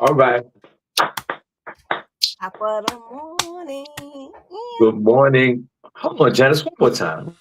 All right. Top of the morning. Good morning. Hold on, Janice, one more time.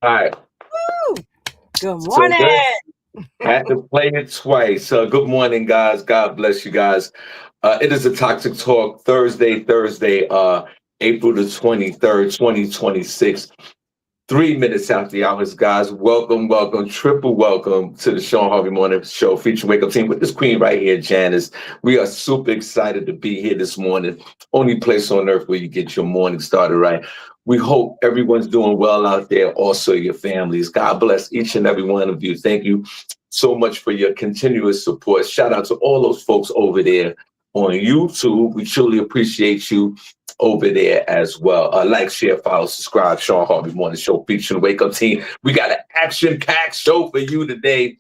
All right. Woo! Good So morning. good. Had to play it twice. Good morning, guys. God bless you guys. It is a Toxic Talk Thursday, April the 23rd, 2026. 3 minutes after the hours, guys. Welcome, triple welcome to the Shawn Harvey Morning Show featuring Wake Up Team with this queen right here, Janice. We are super excited to be here this morning. Only place on earth where you get your morning started right. We hope everyone's doing well out there, also your families. God bless each and every one of you. Thank you so much for your continuous support. Shout out to all those folks over there on YouTube. We truly appreciate you over there as well. Like, share, follow, subscribe. Shawn Harvey Morning Show featuring Wake Up Team. We got an action-packed show for you today.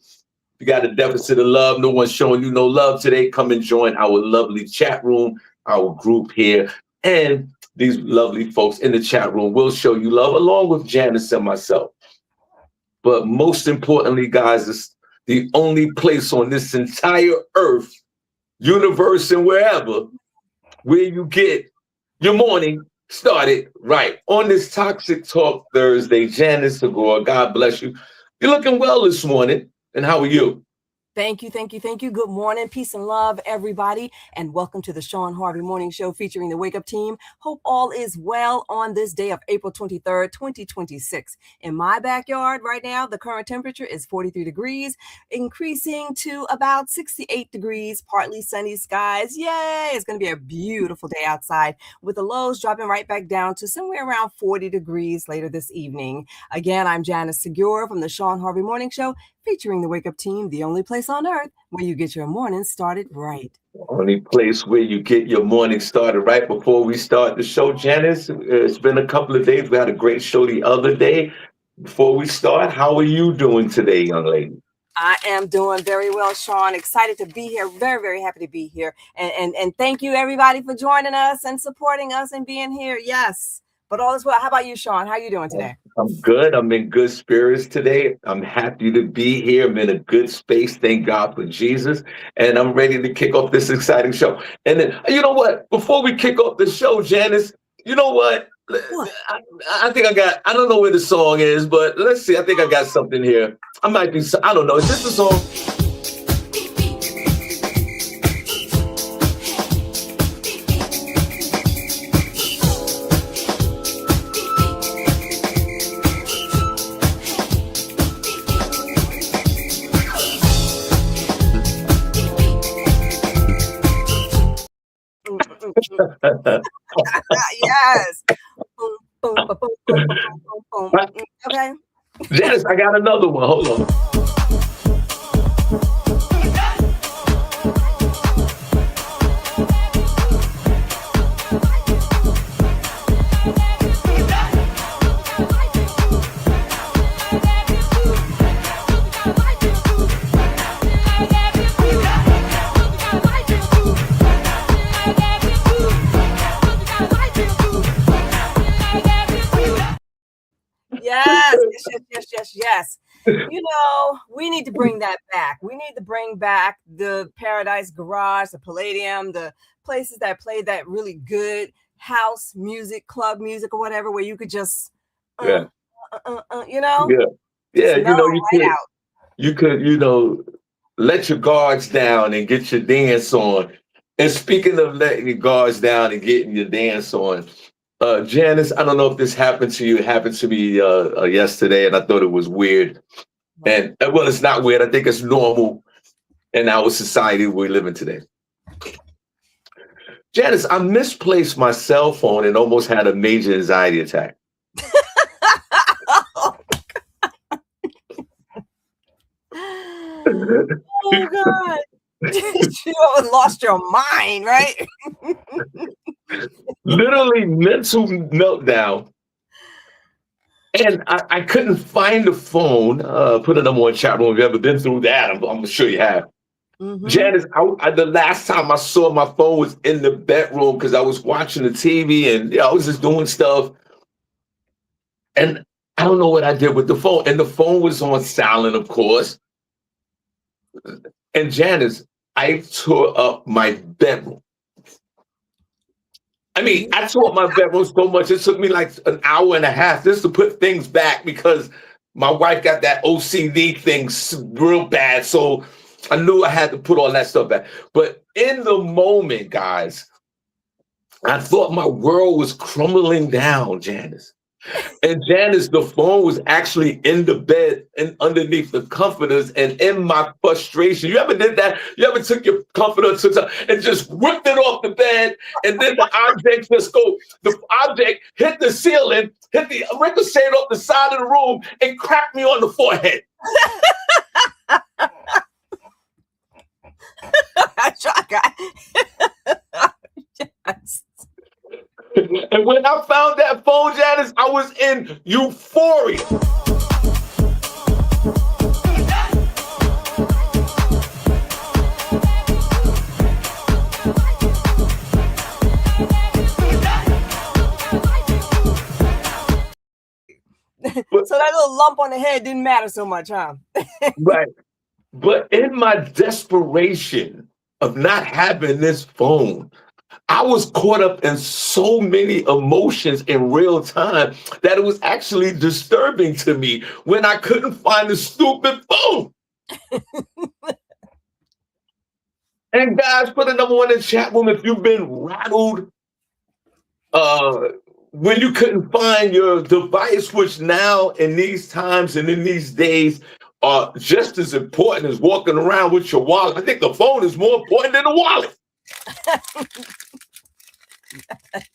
You got a deficit of love. No one's showing you no love today. Come and join our lovely chat room, our group here, and these lovely folks in the chat room will show you love along with Janice and myself. But most importantly, guys, it's the only place on this entire earth, universe, and wherever where you get your morning started right. On this Toxic Talk Thursday, Janice, Segure, God bless you. You're looking well this morning. And how are you? Thank you. Good morning, peace and love, everybody, and welcome to the Shawn Harvey Morning Show featuring the Wake Up Team. Hope all is well on this day of April 23rd, 2026. In my backyard right now, the current temperature is 43 degrees, increasing to about 68 degrees, partly sunny skies. Yay! It's going to be a beautiful day outside with the lows dropping right back down to somewhere around 40 degrees later this evening. Again, I'm Janice Segure from the Shawn Harvey Morning Show featuring the Wake Up Team, the only place on earth where you get your morning started right. Only place where you get your morning started right. Before we start the show, Janice, it's been a couple of days. We had a great show the other day. Before we start, how are you doing today, young lady? I am doing very well, Shawn. Excited to be here. Very, very happy to be here. And thank you, everybody, for joining us and supporting us and being here. Yes. But all is well. How about you, Shawn? How are you doing today? I'm good. I'm in good spirits today. I'm happy to be here. I'm in a good space. Thank God for Jesus. And I'm ready to kick off this exciting show. And then, you know what? Before we kick off the show, Janice, you know what? I think I don't know where the song is, but let's see. I think I got something here. I don't know. Is this the song? Yes. Boom, boom, boom, boom, boom, boom, boom. Okay. Janice, I got another one. Hold on. Yes. You know, we need to bring that back. We need to bring back the Paradise Garage, the Palladium, the places that play that really good house music, club music or whatever, where you could just, you know? Yeah. You could, let your guards down and get your dance on. And speaking of letting your guards down and getting your dance on, Janice, I don't know if this happened to you. It happened to me yesterday, and I thought it was weird. And well, it's not weird. I think it's normal in our society we live in today. Janice, I misplaced my cell phone and almost had a major anxiety attack. Oh God. You lost your mind, right? Literally mental meltdown. And I couldn't find the phone. Put a number one chat room. If you've ever been through that, I'm sure you have. Janice, the last time I saw my phone was in the bedroom because I was watching the TV and I was just doing stuff. And I don't know what I did with the phone. And the phone was on silent, of course. And Janice, I tore up my bedroom. I mean, I tore up my bedroom so much, it took me like an hour and a half just to put things back because my wife got that OCD thing real bad. So I knew I had to put all that stuff back. But in the moment, guys, I thought my world was crumbling down, Janice. And Janice, the phone was actually in the bed and underneath the comforters. And in my frustration, you ever did that? You ever took your comforter and just whipped it off the bed, and then the object hit the ceiling, hit the ricocheted off the side of the room, and cracked me on the forehead. Yes. And when I found that phone, Janice, I was in euphoria. So that little lump on the head didn't matter so much, huh? Right. But in my desperation of not having this phone, I was caught up in so many emotions in real time that it was actually disturbing to me when I couldn't find the stupid phone. And guys, put a number one in the chat room if you've been rattled when you couldn't find your device, which now in these times and in these days are just as important as walking around with your wallet. I think the phone is more important than the wallet.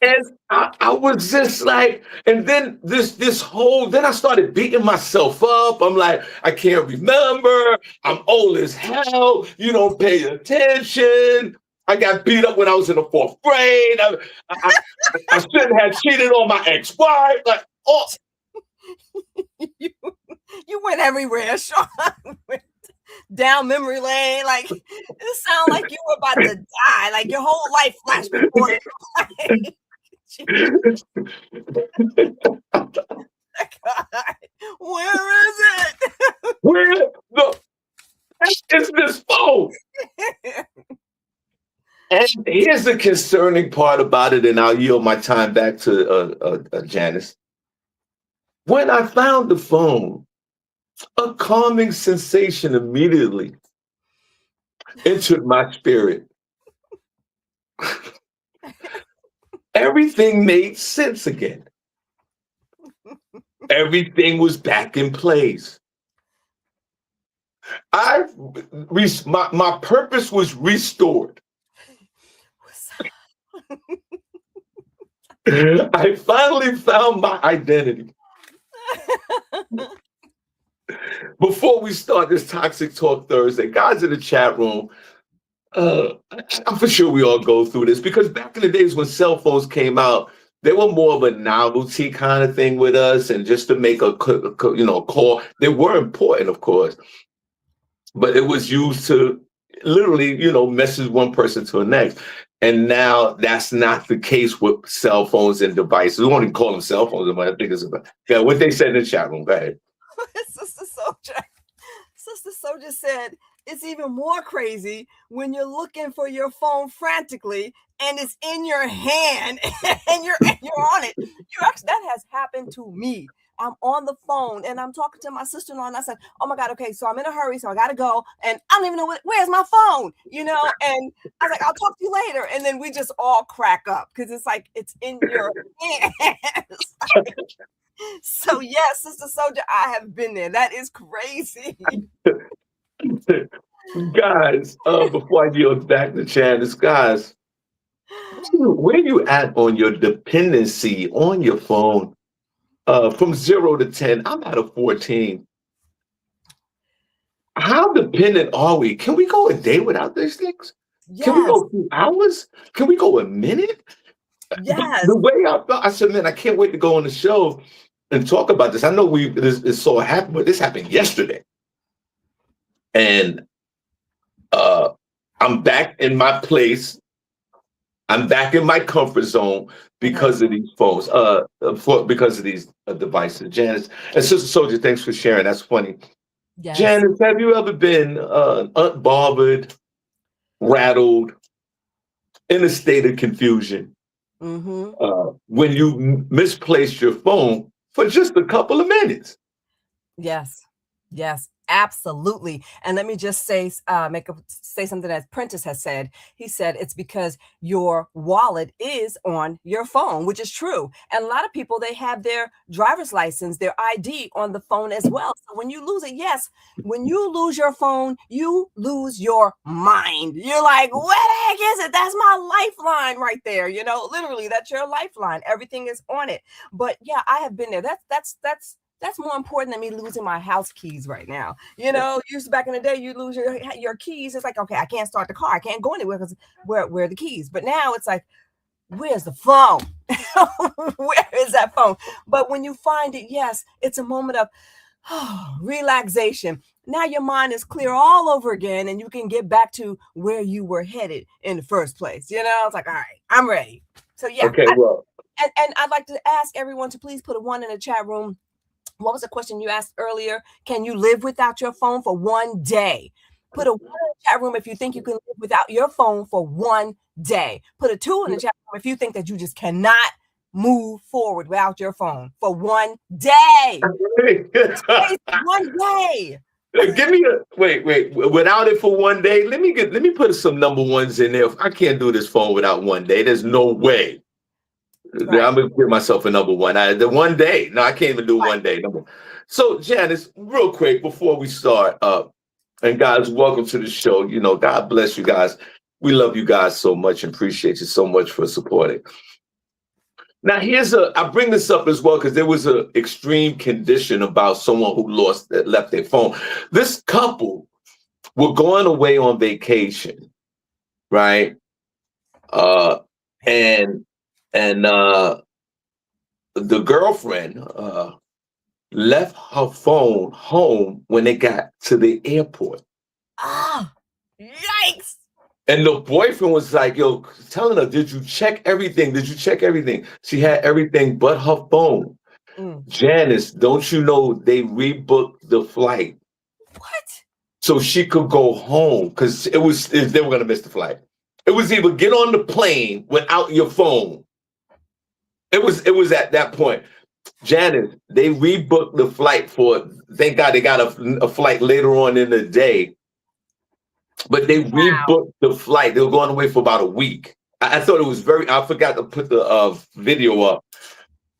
And I was just like, and then then I started beating myself up. I'm like, I can't remember. I'm old as hell. You don't pay attention. I got beat up when I was in the 4th grade. I shouldn't have cheated on my ex-wife. Like, oh. You went everywhere, Shawn. Down memory lane. Like, it sounded like you were about to die. Like your whole life flashed before you. God, where is it? Where the heck is this phone? And here's the concerning part about it, and I'll yield my time back to Janice. When I found the phone, a calming sensation immediately entered my spirit. Everything made sense again. Everything was back in place. My purpose was restored. I finally found my identity. Before we start this Toxic Talk Thursday, guys in the chat room, I'm for sure we all go through this because back in the days when cell phones came out, they were more of a novelty kind of thing with us, and just to make a call. They were important, of course, but it was used to literally, message one person to the next. And now that's not the case with cell phones and devices. We won't even call them cell phones, but I think it's about what they said in the chat room. Go ahead. Sister Soldier said it's even more crazy when you're looking for your phone frantically and it's in your hand and you're on it. That has happened to me. I'm on the phone and I'm talking to my sister-in-law and I said, oh my God, okay, so I'm in a hurry, so I gotta go. And I don't even know where's my phone, and I was like, I'll talk to you later. And then we just all crack up because it's like, it's in your hands. So yes, Sister Soldier, I have been there. That is crazy. Guys, before I yield back to Janice, guys, where you at on your dependency on your phone? From 0 to 10, I'm at a 14. How dependent are we? Can we go a day without these things? Can we Yes. go 2 hours? Can we go a minute? Yes. The way I felt, I said, man, I can't wait to go on the show and talk about this. I know this so happened, but this happened yesterday. And I'm back in my place. I'm back in my comfort zone because of these phones, because of these devices. Janice and Sister Soldier, thanks for sharing. That's funny. Yes. Janice, have you ever been unbothered, rattled, in a state of confusion when you misplaced your phone for just a couple of minutes? Yes. Yes, absolutely. And let me just say something that Prentice has said. He said it's because your wallet is on your phone, which is true. And a lot of people, they have their driver's license, their ID on the phone as well. So when you lose it, yes, when you lose your phone, you lose your mind. You're like, what the heck is it? That's my lifeline right there. You know, literally, that's your lifeline. Everything is on it. But yeah, I have been there. That's more important than me losing my house keys right now. You know, used to back in the day, you lose your keys. It's like, okay, I can't start the car. I can't go anywhere because where are the keys? But now it's like, where's the phone? Where is that phone? But when you find it, yes, it's a moment of relaxation. Now your mind is clear all over again and you can get back to where you were headed in the first place. You know, it's like, all right, I'm ready. So yeah. Okay, well. And I'd like to ask everyone to please put a 1 in the chat room. What was the question you asked earlier? Can you live without your phone for one day? Put a 1 in the chat room if you think you can live without your phone for one day. Put a 2 in the chat room if you think that you just cannot move forward without your phone for one day. One day. Give me wait. Without it for one day, let me put some number ones in there. I can't do this phone without one day. There's no way. Right. I'm gonna give myself a number one. The one day. No, I can't even do one day. So, Janice, real quick before we start, and guys, welcome to the show. You know, God bless you guys. We love you guys so much and appreciate you so much for supporting. Now, I bring this up as well because there was an extreme condition about someone who left their phone. This couple were going away on vacation, right? And the girlfriend left her phone home when they got to the airport. Ah, yikes. And the boyfriend was like, yo, telling her, did you check everything? Did you check everything? She had everything but her phone. Janice, don't you know they rebooked the flight? What? So she could go home because they were going to miss the flight. It was either get on the plane without your phone. It was at that point. Janice, they rebooked the flight thank God they got a flight later on in the day. But they rebooked the flight. They were going away for about a week. I thought it was I forgot to put the video up.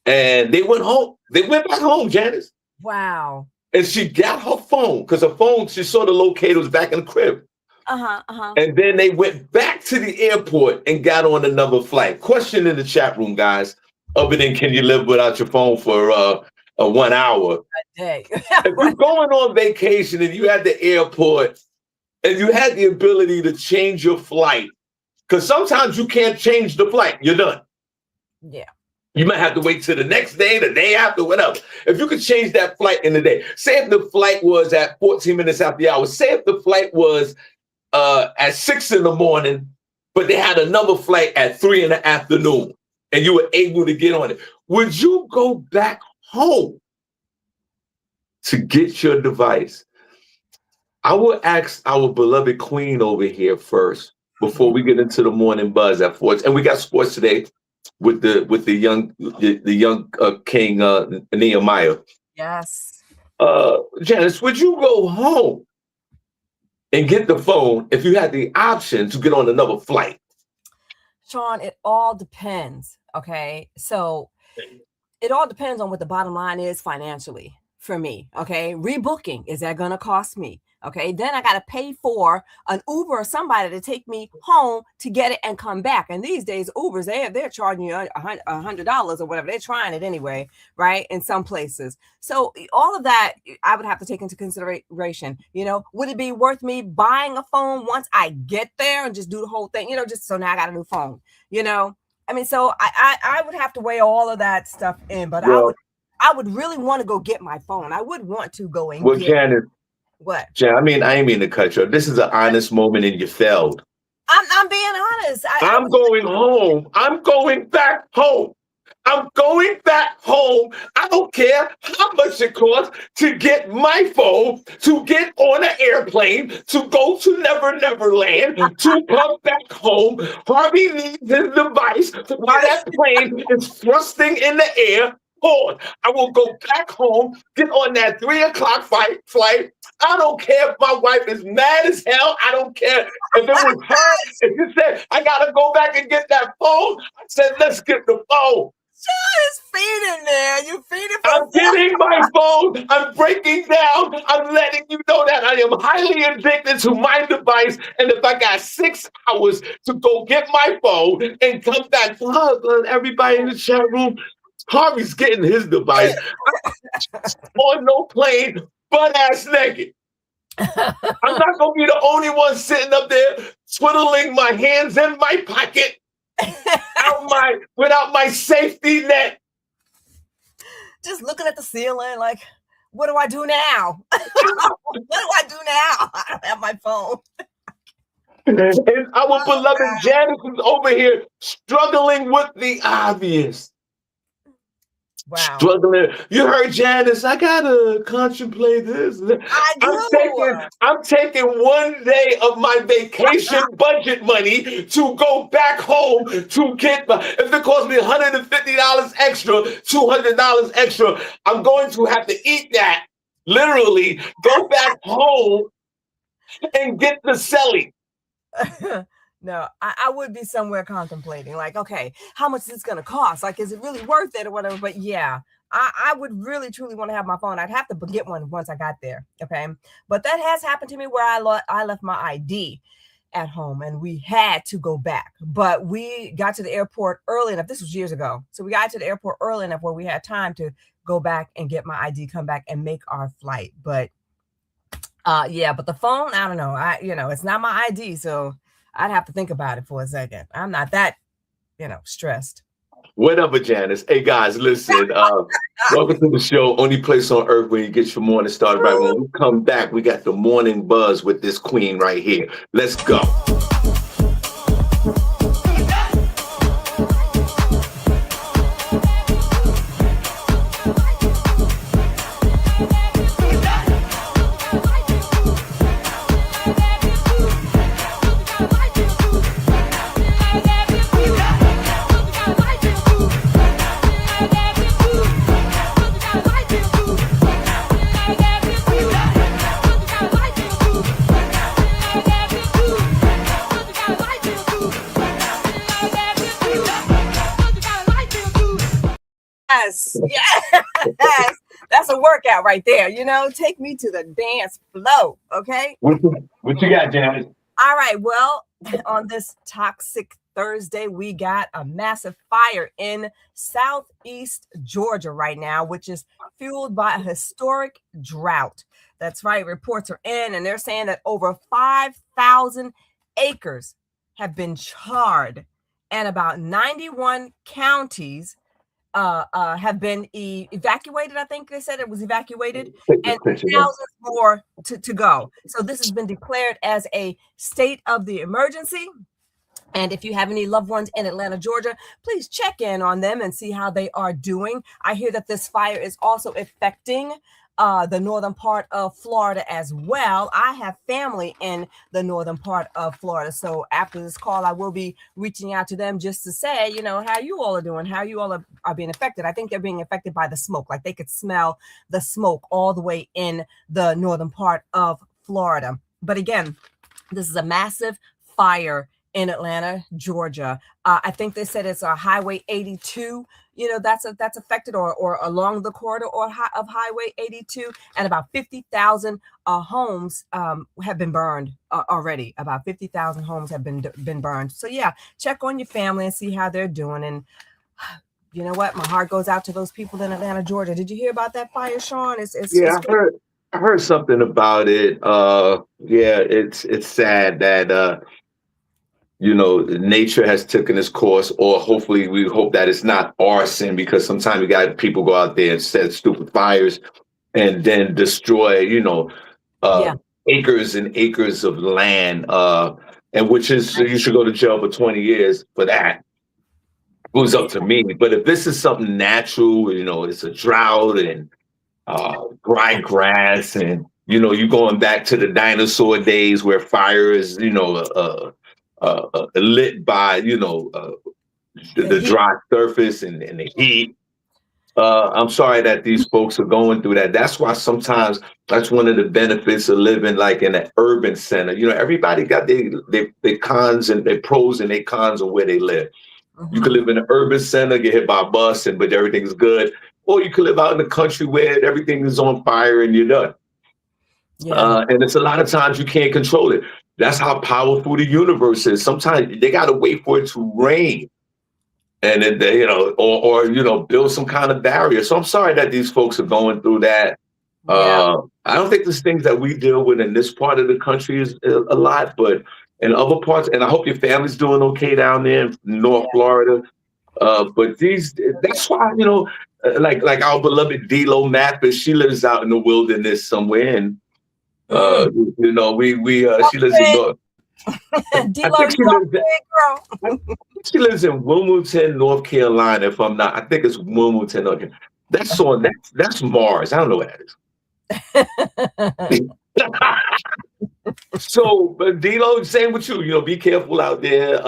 And they went home. They went back home, Janice. Wow. And she got her phone because her phone, she saw the locator was back in the crib. And then they went back to the airport and got on another flight. Question in the chat room, guys. Other than can you live without your phone for 1 hour? A day. If you're going on vacation and you at the airport and you had the ability to change your flight, because sometimes you can't change the flight, you're done. Yeah. You might have to wait till the next day, the day after, whatever. If you could change that flight in the day, say if the flight was at 14 minutes after the hour, say if the flight was at 6 a.m, but they had another flight at 3 p.m, and you were able to get on it, would you go back home to get your device? I will ask our beloved queen over here first before we get into the morning buzz at 4. And we got sports today with the young King Nehemiah. Yes. Janice, would you go home and get the phone if you had the option to get on another flight? Shawn, it all depends. Okay. So it all depends on what the bottom line is financially. for me. Okay. Rebooking, is that going to cost me? Okay. Then I got to pay for an Uber or somebody to take me home to get it and come back. And these days, Ubers, they're charging you $100 or whatever. They're trying it anyway, right? In some places. So all of that, I would have to take into consideration. Would it be worth me buying a phone once I get there and just do the whole thing? Just so now I got a new phone. I mean, so I would have to weigh all of that stuff in, but I would really want to go get my phone. I would want to go and get Janice. What? Jan, I ain't mean to cut you off. This is an honest moment and you failed. I'm being honest. I'm going home. I'm going back home. I'm going back home. I don't care how much it costs to get my phone, to get on an airplane, to go to Never Land, to come back home. Harvey needs his device while that plane is thrusting in the air. I will go back home, get on that 3 o'clock flight. I don't care if my wife is mad as hell. I don't care if it was her. If you said, I got to go back and get that phone, I said, let's get the phone. Shawn is feeding there. You feeding for I'm getting my phone. I'm breaking down. I'm letting you know that I am highly addicted to my device. And if I got 6 hours to go get my phone and come back, everybody in the chat room, Harvey's getting his device on no plane, butt ass naked. I'm not gonna be the only one sitting up there twiddling my hands in my pocket without my safety net. Just looking at the ceiling, like, what do I do now? What do I do now? I don't have my phone. And our beloved Janice is over here struggling with the obvious. Wow. Struggling. You heard Janice, I gotta contemplate this. I'm taking 1 day of my vacation budget money to go back home to get if it costs me $150 extra, $200 extra, I'm going to have to eat that. Literally, go back home and get the celly. No, I would be somewhere contemplating, like, okay, how much is this going to cost? Like, is it really worth it or whatever? But yeah, I would really, truly want to have my phone. I'd have to get one once I got there. Okay. But that has happened to me where I left my ID at home and we had to go back. But we got to the airport early enough. This was years ago. So we got to the airport early enough where we had time to go back and get my ID, come back and make our flight. But yeah, but the phone, I don't know. It's not my ID. So I'd have to think about it for a second. I'm not that, stressed. Whatever, Janice. Hey, guys, listen. Welcome to the show. Only place on earth where you get your morning started right. When we come back, we got the morning buzz with this queen right here. Let's go. Yes. That's a workout right there. Take me to the dance flow. Okay. What you got, Janice? All right. Well, on this Toxic Thursday, we got a massive fire in Southeast Georgia right now, which is fueled by a historic drought. That's right. Reports are in, and they're saying that over 5,000 acres have been charred, and about 91 counties have been evacuated. I think they said it was evacuated, and thousands more to go. So this has been declared as a state of the emergency. And if you have any loved ones in Atlanta, Georgia, please check in on them and see how they are doing. I hear that this fire is also affecting the northern part of Florida as well. I have family in the northern part of Florida. So after this call, I will be reaching out to them just to say, how you all are doing, how you all are being affected. I think they're being affected by the smoke. Like they could smell the smoke all the way in the northern part of Florida. But again, this is a massive fire in Atlanta, Georgia. I think they said it's a Highway 82, that's affected or along the corridor of Highway 82, and about 50,000 homes have been burned already. About 50,000 homes have been burned. So yeah, check on your family and see how they're doing. And you know what? My heart goes out to those people in Atlanta, Georgia. Did you hear about that fire, Shawn? Yeah, I heard something about it. Yeah, it's sad that nature has taken its course, or hopefully we hope that it's not arson, because sometimes you got people go out there and set stupid fires and then destroy, Yeah. acres and acres of land, and which is, you should go to jail for 20 years for that. It was up to me. But if this is something natural, it's a drought and dry grass, and you going back to the dinosaur days where fire is lit by the dry surface and the heat. I'm sorry that these folks are going through that. That's why sometimes that's one of the benefits of living like in an urban center. Everybody got their cons and their pros and their cons of where they live. You could live in an urban center, get hit by a bus, but everything's good. Or you could live out in the country where everything is on fire and you're done. Yeah. And it's a lot of times you can't control it. That's how powerful the universe is. Sometimes they got to wait for it to rain, and then they, or build some kind of barrier. So I'm sorry that these folks are going through that. Yeah. I don't think there's things that we deal with in this part of the country is a lot, but in other parts, and I hope your family's doing okay down there in North Florida. But that's why, like our beloved D-Lo Mathis, she lives out in the wilderness somewhere, and she lives in North. She lives in Wilmington, North Carolina. If I'm not, I think it's Wilmington, North Carolina. That's Mars. I don't know what that is. So, D-Lo, same with you. Be careful out there.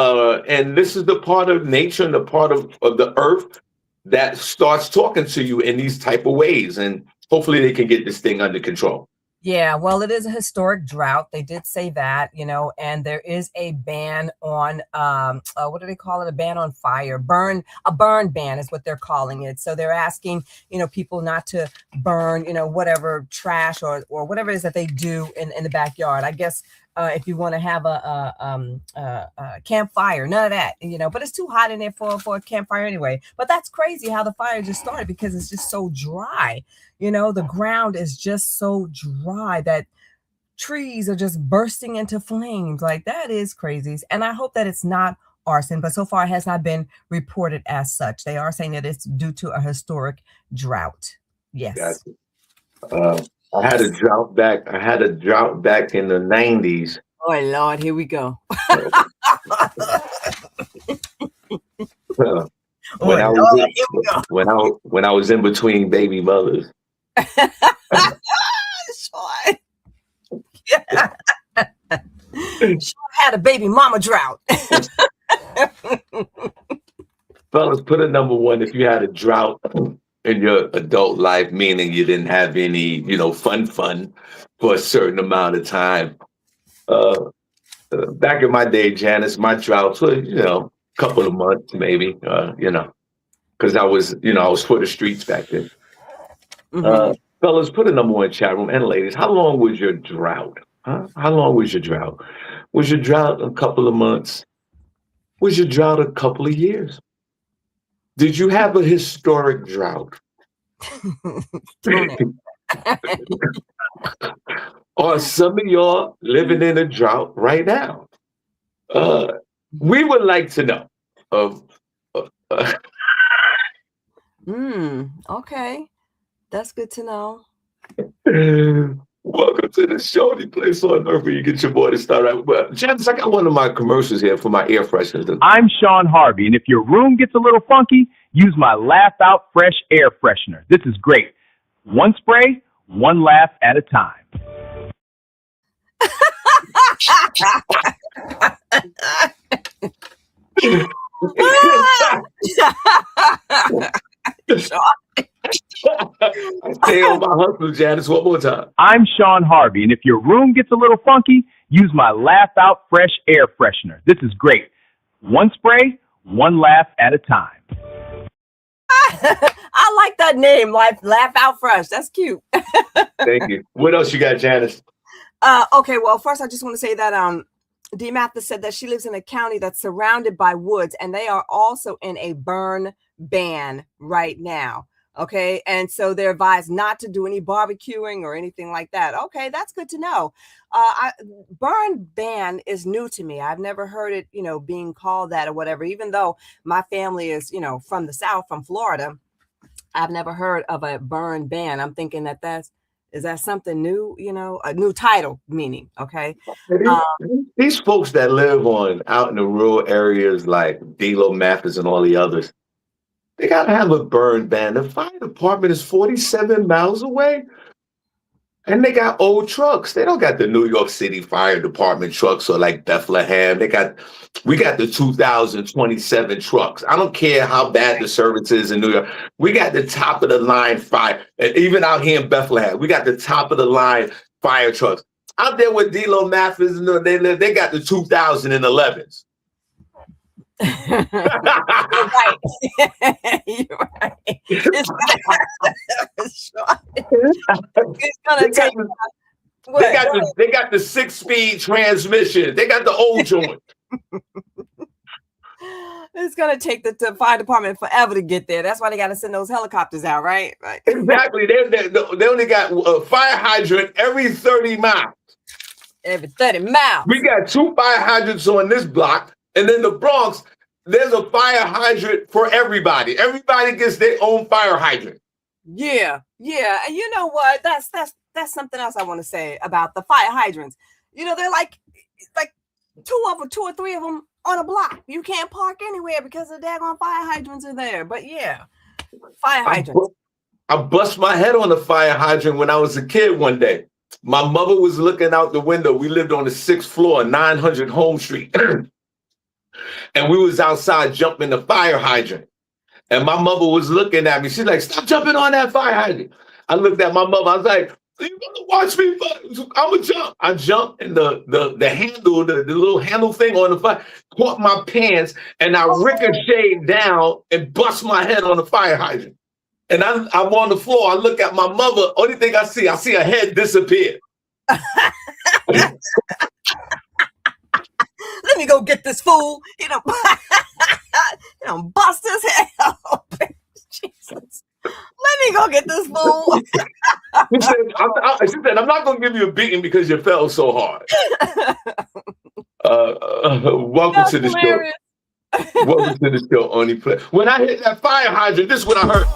And this is the part of nature and the part of the earth that starts talking to you in these type of ways. And hopefully they can get this thing under control. Yeah, well, it is a historic drought. They did say that, and there is a ban on, what do they call it? A ban on fire, a burn ban is what they're calling it. So they're asking, people not to burn, whatever trash or whatever it is that they do in the backyard. I guess if you want to have a campfire, none of that, but it's too hot in there for a campfire anyway. But that's crazy how the fire just started, because it's just so dry. The ground is just so dry that trees are just bursting into flames. Like, that is crazy. And I hope that it's not arson, but so far it has not been reported as such. They are saying that it's due to a historic drought. Yes. Gotcha. I had a drought back in the 90s. Oh Lord, here we go. When I was in between baby mothers. Shawn had a baby mama drought. Fellas, put a number one if you had a drought in your adult life, meaning you didn't have any, fun for a certain amount of time. Back in my day, Janice, my droughts were, a couple of months maybe, because I was for the streets back then. Fellas, put a number one chat room, and ladies, how long was your drought? Huh? How long was your drought? Was your drought a couple of months? Was your drought a couple of years? Did you have a historic drought? Or some of y'all living in a drought right now? We would like to know. Okay. That's good to know. Welcome to the show, the place on earth where you get your boy to start out. But Janice, I got one of my commercials here for my air fresheners. I'm Shawn Harvey, and if your room gets a little funky, use my Laugh Out Fresh air freshener. This is great. One spray, one laugh at a time. Stay on my hustle, Janice, one more time. I'm Shawn Harvey, and if your room gets a little funky, use my Laugh Out Fresh air freshener. This is great. One spray, one laugh at a time. I like that name, Laugh Out Fresh. That's cute. Thank you. What else you got, Janice? Okay, well, first I just want to say that D. Mathis said that she lives in a county that's surrounded by woods, and they are also in a burn ban right now. Okay, and so they're advised not to do any barbecuing or anything like that. Okay, that's good to know. Burn ban is new to me. I've never heard it, being called that or whatever, even though my family is, from the South, from Florida. I've never heard of a burn ban. I'm thinking is that something new, a new title meaning. Okay. These folks that live out in the rural areas like Delo Mathis and all the others, they got to have a burn ban. The fire department is 47 miles away. And they got old trucks. They don't got the New York City Fire Department trucks or like Bethlehem. We got the 2027 trucks. I don't care how bad the service is in New York. We got the top of the line fire. And even out here in Bethlehem, we got the top of the line fire trucks. Out there with Delo Mathis, they got the 2011s. You're right. You're right. It's gonna take. They got the 6-speed transmission. They got the old joint. It's gonna take the fire department forever to get there. That's why they got to send those helicopters out, right? Exactly. They only got a fire hydrant every 30 miles. Every 30 miles. We got 2 fire hydrants on this block. And in the Bronx, there's a fire hydrant for everybody. Everybody gets their own fire hydrant. Yeah. And you know what? That's something else I want to say about the fire hydrants. They're like 2 or 3 of them on a block. You can't park anywhere because the daggone fire hydrants are there. But yeah, fire hydrants. I bust my head on a fire hydrant when I was a kid one day. My mother was looking out the window. We lived on the 6th floor, 900 Home Street. And we was outside jumping the fire hydrant. And my mother was looking at me. She's like, stop jumping on that fire hydrant. I looked at my mother. I was like, are you going to watch me? I'm going to jump. I jumped and the handle, the little handle thing on the fire, caught my pants and I ricocheted down and bust my head on the fire hydrant. And I'm on the floor. I look at my mother. Only thing I see her head disappear. Let me go get this fool. Bust his head open. Jesus. Let me go get this fool. She said, I'm not going to give you a beating because you fell so hard. Welcome to the show. Welcome to the show, Only Play. When I hit that fire hydrant, this is what I heard.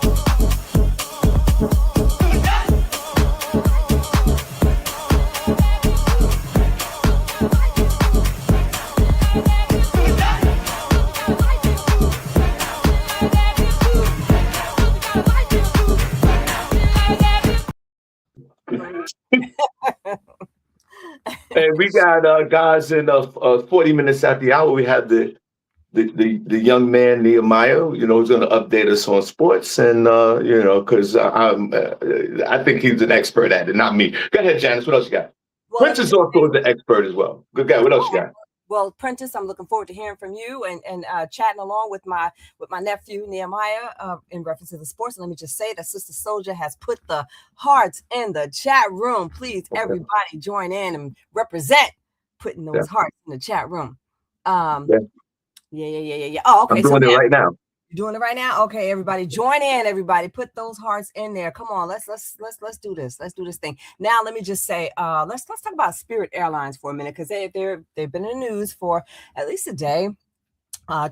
And we got guys in 40 minutes at the hour. We have the young man Nehemiah, who's going to update us on sports, and because I think he's an expert at it, not me. Go ahead, Janice. What else you got? Well, Prentice also is an expert as well. Good guy. What else you got? Well, Prentice, I'm looking forward to hearing from you and chatting along with my nephew Nehemiah in reference to the sports. And let me just say that Sister Soldier has put the hearts in the chat room. Please, everybody, join in and represent putting those hearts in the chat room. Yeah. Oh, okay. I'm doing it right now. You're doing it right now? Okay, everybody, join in. Everybody, put those hearts in there. Come on, let's do this. Let's do this thing. Now, let me just say, let's talk about Spirit Airlines for a minute, because they've been in the news for at least a day.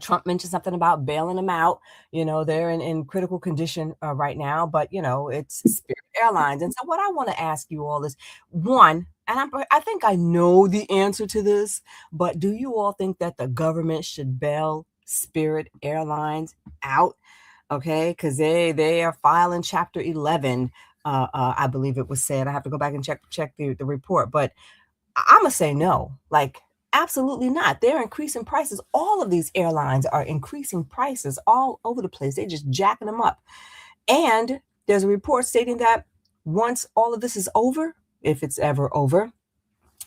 Trump mentioned something about bailing them out. They're in critical condition right now, but it's Spirit Airlines. And so what I want to ask you all is, one, and I think I know the answer to this, but do you all think that the government should bail Spirit Airlines out? Okay, because they are filing Chapter 11. I believe it was said. I have to go back and check the report, but I'm gonna say no. Like, absolutely not. They're increasing prices. All of these airlines are increasing prices all over the place. They're just jacking them up. And there's a report stating that once all of this is over, if it's ever over,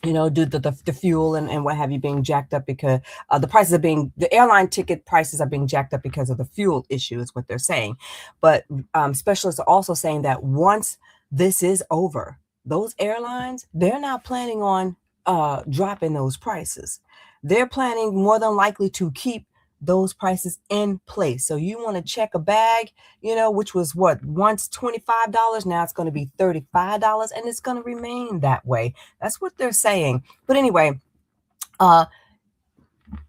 due to the fuel and what have you being jacked up because the airline ticket prices are being jacked up because of the fuel issue is what they're saying. But specialists are also saying that once this is over, those airlines, they're not planning on dropping those prices. They're planning more than likely to keep those prices in place. So you want to check a bag, which was once $25, now it's going to be $35, and it's going to remain that way. That's what they're saying. But anyway,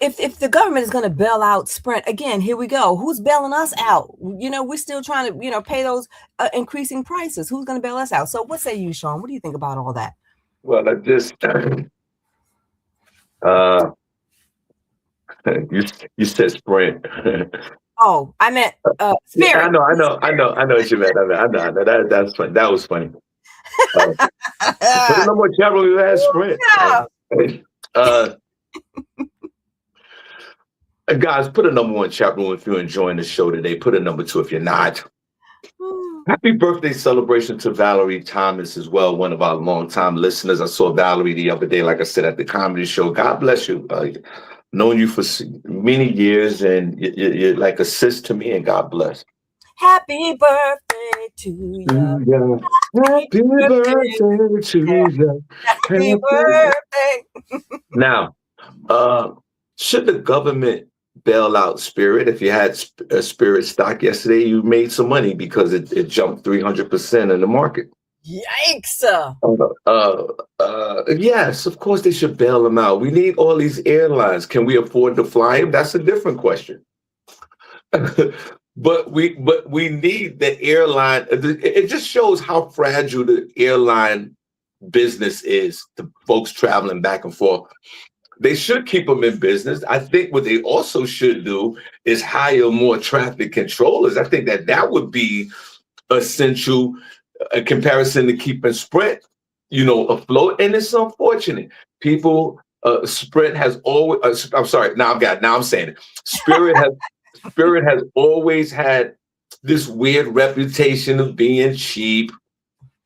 if the government is going to bail out Sprint, again, here we go. Who's bailing us out? We're still trying to, pay those increasing prices. Who's going to bail us out? So what say you, Shawn? What do you think about all that? Well, I just you said Sprint. Oh, I meant Spirit. Yeah, I know what you meant. I know. That's funny. That was funny. Put a number one chat room. We had Sprint. Guys, put a number one chat room if you're enjoying the show today. Put a number two if you're not. Happy birthday celebration to Valerie Thomas as well, one of our longtime listeners. I saw Valerie the other day, like I said, at the comedy show. God bless you. Known you for many years, and you're like a sis to me, and God bless. Happy birthday to you. Happy birthday to you. Happy birthday. Now, should the government bail out Spirit? If you had a Spirit stock yesterday, you made some money because it jumped 300% in the market. Yikes! Yes, of course they should bail them out. We need all these airlines. Can we afford to fly them? That's a different question. But we need the airline. It just shows how fragile the airline business is. The folks traveling back and forth. They should keep them in business. I think what they also should do is hire more traffic controllers. I think that would be essential in comparison to keeping Sprint, afloat. And it's unfortunate. People, Sprint has always, I'm sorry, now I'm saying it. Spirit has always had this weird reputation of being cheap.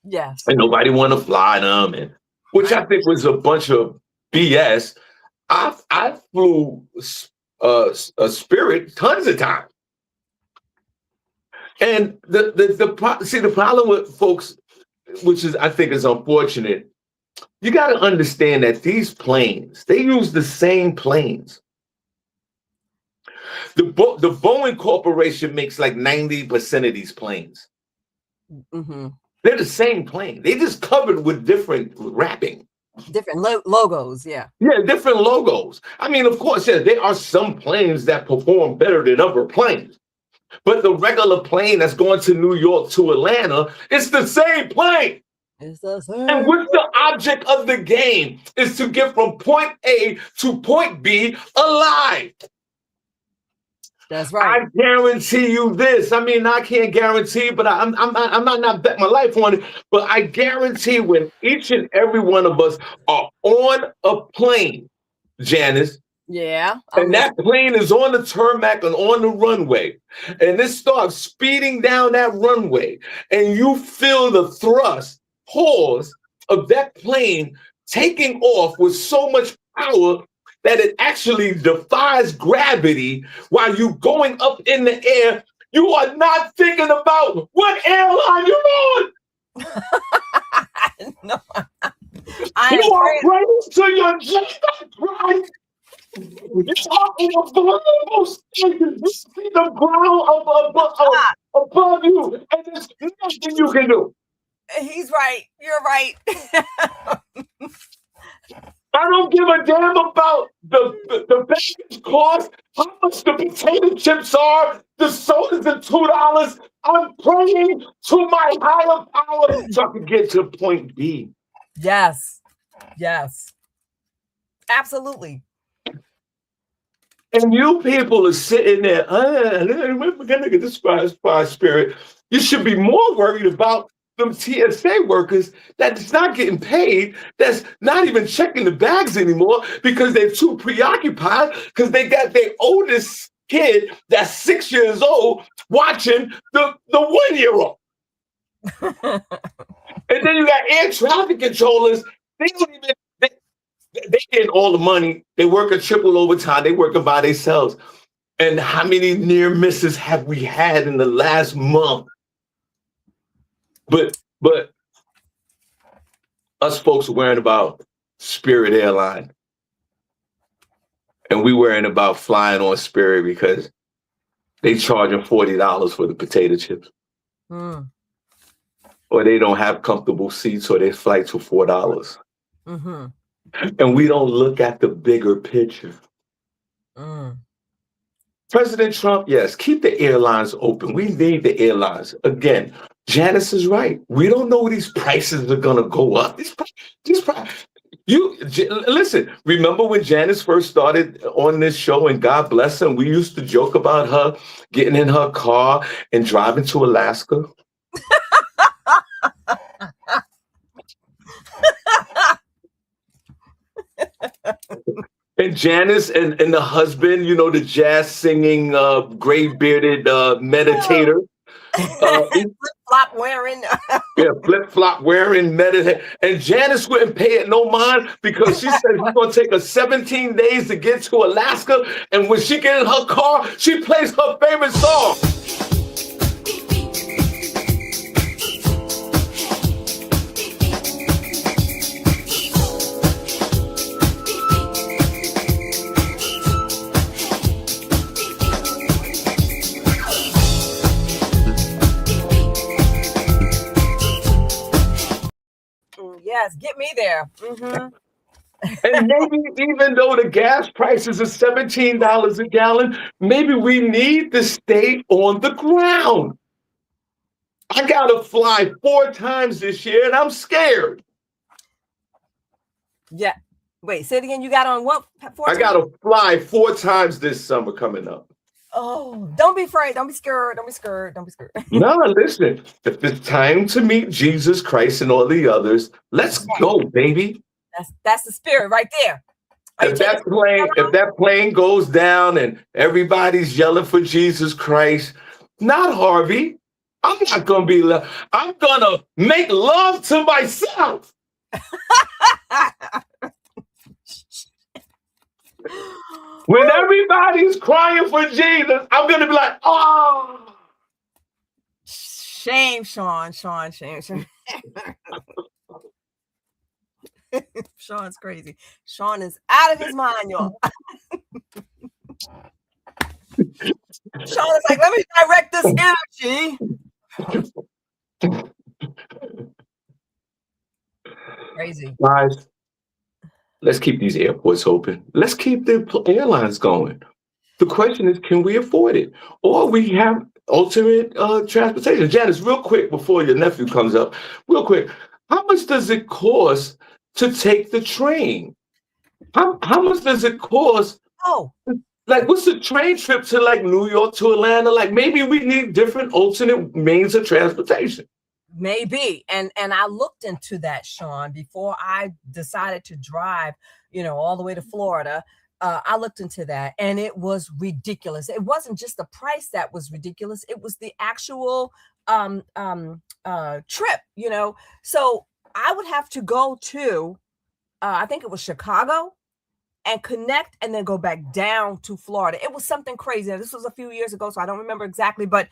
Yes. And nobody want to fly them, which I think was a bunch of BS. I flew a Spirit tons of times. And the problem with folks, which I think is unfortunate, you got to understand that these planes, they use the same planes. The Boeing Corporation makes like 90% of these planes. Mm-hmm. They're the same plane. They just covered with different wrapping. Different logos, yeah. Yeah, different logos. I mean, of course, yeah, there are some planes that perform better than other planes. But the regular plane that's going to New York to Atlanta, it's the same plane. It's the same. And what's the object of the game is to get from point A to point B alive. That's right. I guarantee you this. I mean, I can't guarantee, but I'm not betting my life on it. But I guarantee when each and every one of us are on a plane, Janice. Yeah. And that plane is on the tarmac and on the runway. And it starts speeding down that runway. And you feel the thrust, pause of that plane taking off with so much power that it actually defies gravity while you're going up in the air. You are not thinking about what airline you're on. No. You are praying to your Jesus Christ. It's all in a vulnerable state. You see the ground above you, and there's nothing you can do. He's right. You're right. I don't give a damn about the bacon cost, how much the potato chips are, the sodas at $2. I'm praying to my higher power so I can get to point B. Yes. Absolutely. And you people are sitting there, we're gonna get this by Spirit. You should be more worried about them TSA workers that's not getting paid, that's not even checking the bags anymore because they're too preoccupied because they got their oldest kid that's 6 years old watching the 1-year-old. And then you got air traffic controllers. They getting all the money. They working triple overtime. They working by themselves. And how many near misses have we had in the last month? But us folks are worrying about Spirit Airline. And we worrying about flying on Spirit because they charging $40 for the potato chips. Mm. Or they don't have comfortable seats, or their flights for $4. Mm-hmm. And we don't look at the bigger picture. Mm. President Trump, yes, keep the airlines open. We need the airlines. Again, Janice is right. We don't know these prices are going to go up. Listen, remember when Janice first started on this show, and God bless her, we used to joke about her getting in her car and driving to Alaska? And Janice and the husband, you know, the jazz singing, gray bearded meditator. Flip-flop wearing. Yeah, flip-flop wearing meditator. And Janice wouldn't pay it no mind because she said we're going to take her 17 days to get to Alaska. And when she get in her car, she plays her favorite song. Yes, get me there. Mm-hmm. And maybe even though the gas prices are $17 a gallon, maybe we need to stay on the ground. I got to fly 4 times this year, and I'm scared. Yeah. Wait, say it again. You got on what? I got to fly 4 times this summer coming up. Oh, don't be afraid. Don't be scared. Don't be scared. Don't be scared. No, listen. If it's time to meet Jesus Christ and all the others, let's go, baby. That's the spirit right there. If that plane goes down and everybody's yelling for Jesus Christ, not Harvey. I'm not gonna be. I'm gonna make love to myself. When everybody's crying for Jesus, I'm gonna be like, oh. Shame, Shawn. Shame. Shawn's crazy. Shawn is out of his mind, y'all. Shawn is like, let me direct this energy. Crazy. Guys, let's keep these airports open. Let's keep the airlines going. The question is, can we afford it? Or we have alternate transportation. Janice, real quick before your nephew comes up, real quick, how much does it cost to take the train? How much does it cost? Oh, like, what's the train trip to like New York to Atlanta? Like, maybe we need different alternate means of transportation. Maybe. And I looked into that, Shawn, before I decided to drive, all the way to Florida. I looked into that, and it was ridiculous. It wasn't just the price that was ridiculous. It was the actual trip, So I would have to go to, I think it was Chicago, and connect and then go back down to Florida. It was something crazy. Now, this was a few years ago, so I don't remember exactly, but